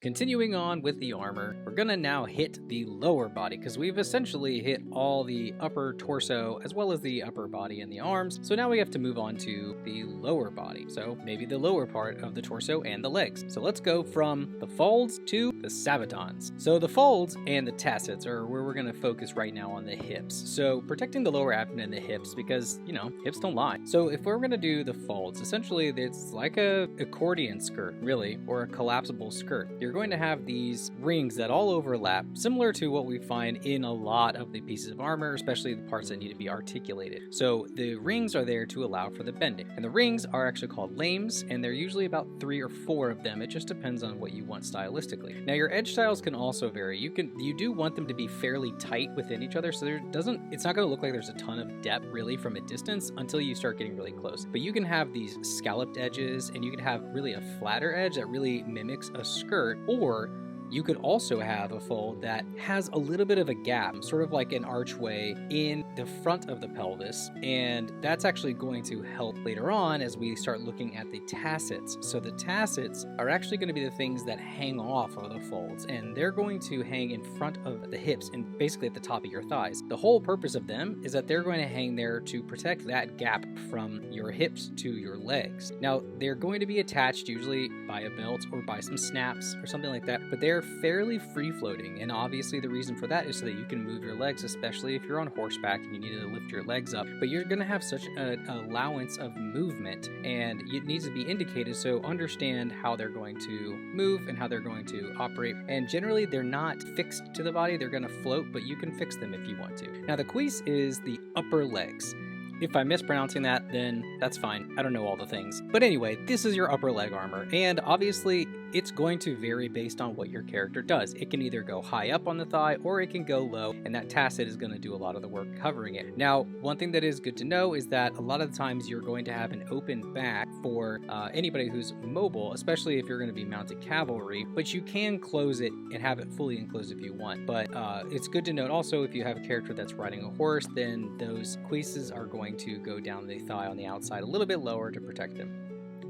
Continuing on with the armor, we're gonna now hit the lower body because we've essentially hit all the upper torso as well as the upper body and the arms. So now we have to move on to the lower body. So maybe the lower part of the torso and the legs. So let's go from the Faulds to the Sabatons. So the Faulds and the tassets are where we're gonna focus right now on the hips. So protecting the lower abdomen and the hips because, you know, hips don't lie. So if we're gonna do the Faulds, essentially it's like a accordion skirt, really, or a collapsible skirt. You're going to have these rings that all overlap, similar to what we find in a lot of the pieces of armor, especially the parts that need to be articulated. So the rings are there to allow for the bending. And the rings are actually called lames, and they're usually about 3 or 4 of them. It just depends on what you want stylistically. Now your edge styles can also vary. You do want them to be fairly tight within each other, so it's not going to look like there's a ton of depth really from a distance until you start getting really close. But you can have these scalloped edges, and you can have really a flatter edge that really mimics a skirt, or you could also have a fold that has a little bit of a gap, sort of like an archway in the front of the pelvis, and that's actually going to help later on as we start looking at the tassets. So the tassets are actually going to be the things that hang off of the folds, and they're going to hang in front of the hips and basically at the top of your thighs. The whole purpose of them is that they're going to hang there to protect that gap from your hips to your legs. Now, they're going to be attached usually by a belt or by some snaps or something like that, but they're fairly free floating, and obviously the reason for that is so that you can move your legs, especially if you're on horseback and you need to lift your legs up. But you're going to have such an allowance of movement, and it needs to be indicated, so understand how they're going to move and how they're going to operate. And generally they're not fixed to the body, they're going to float, but you can fix them if you want to. Now the cuisse is the upper legs. If I'm mispronouncing that, then that's fine. I don't know all the things. But anyway, this is your upper leg armor, and obviously it's going to vary based on what your character does. It can either go high up on the thigh or it can go low, and that tasset is going to do a lot of the work covering it. Now, one thing that is good to know is that a lot of the times you're going to have an open back for anybody who's mobile, especially if you're going to be mounted cavalry, but you can close it and have it fully enclosed if you want. But it's good to note also, if you have a character that's riding a horse, then those cuisses are going to go down the thigh on the outside a little bit lower to protect them.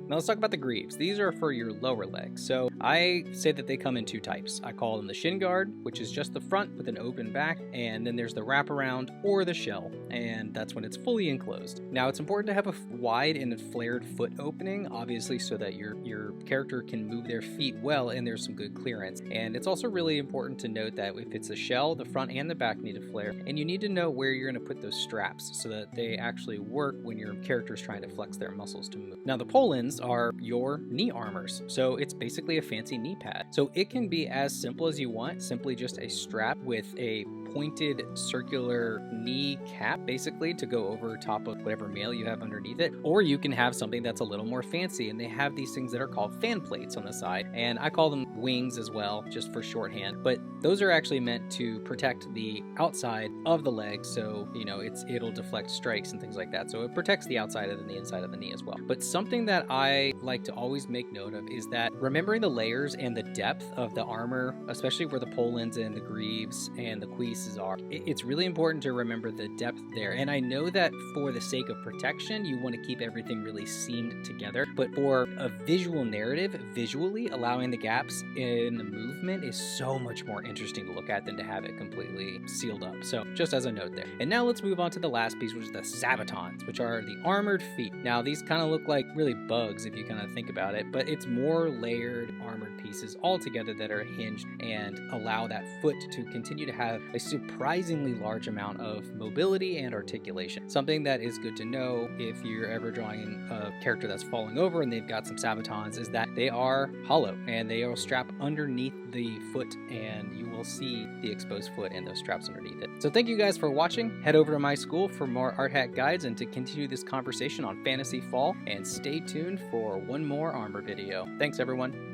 Now let's talk about the greaves. These are for your lower legs. So I say that they come in 2 types. I call them the shin guard, which is just the front with an open back, and then there's the wraparound or the shell, and that's when it's fully enclosed. Now it's important to have a wide and flared foot opening, obviously, so that your character can move their feet well and there's some good clearance. And it's also really important to note that if it's a shell, the front and the back need to flare, and you need to know where you're going to put those straps so that they actually work when your character is trying to flex their muscles to move. Now the polans are your knee armors, so it's basically a fancy knee pad. So it can be as simple as you want, simply just a strap with a pointed circular knee cap basically to go over top of whatever mail you have underneath it, or you can have something that's a little more fancy, and they have these things that are called fan plates on the side, and I call them wings as well, just for shorthand. But those are actually meant to protect the outside of the leg, so you know it'll deflect strikes and things like that, so it protects the outside and the inside of the knee as well. But something that I like to always make note of is that remembering the layers and the depth of the armor, especially where the polans and the greaves and the cuisses are, it's really important to remember the depth there. And I know that for the sake of protection, you want to keep everything really seamed together, but for a visual narrative, visually allowing the gaps in the movement is so much more interesting to look at than to have it completely sealed up. So just as a note there. And now let's move on to the last piece, which is the Sabatons, which are the armored feet. Now these kind of look like really bugs if you kind of think about it, but it's more layered armored pieces all together that are hinged and allow that foot to continue to have a surprisingly large amount of mobility and articulation. Something that is good to know if you're ever drawing a character that's falling over and they've got some Sabatons is that they are hollow and they are strapped underneath the foot, and you will see the exposed foot and those straps underneath it. So thank you guys for watching. Head over to my school for more art hack guides and to continue this conversation on Fantasy Fall, and stay tuned for one more armor video. Thanks everyone.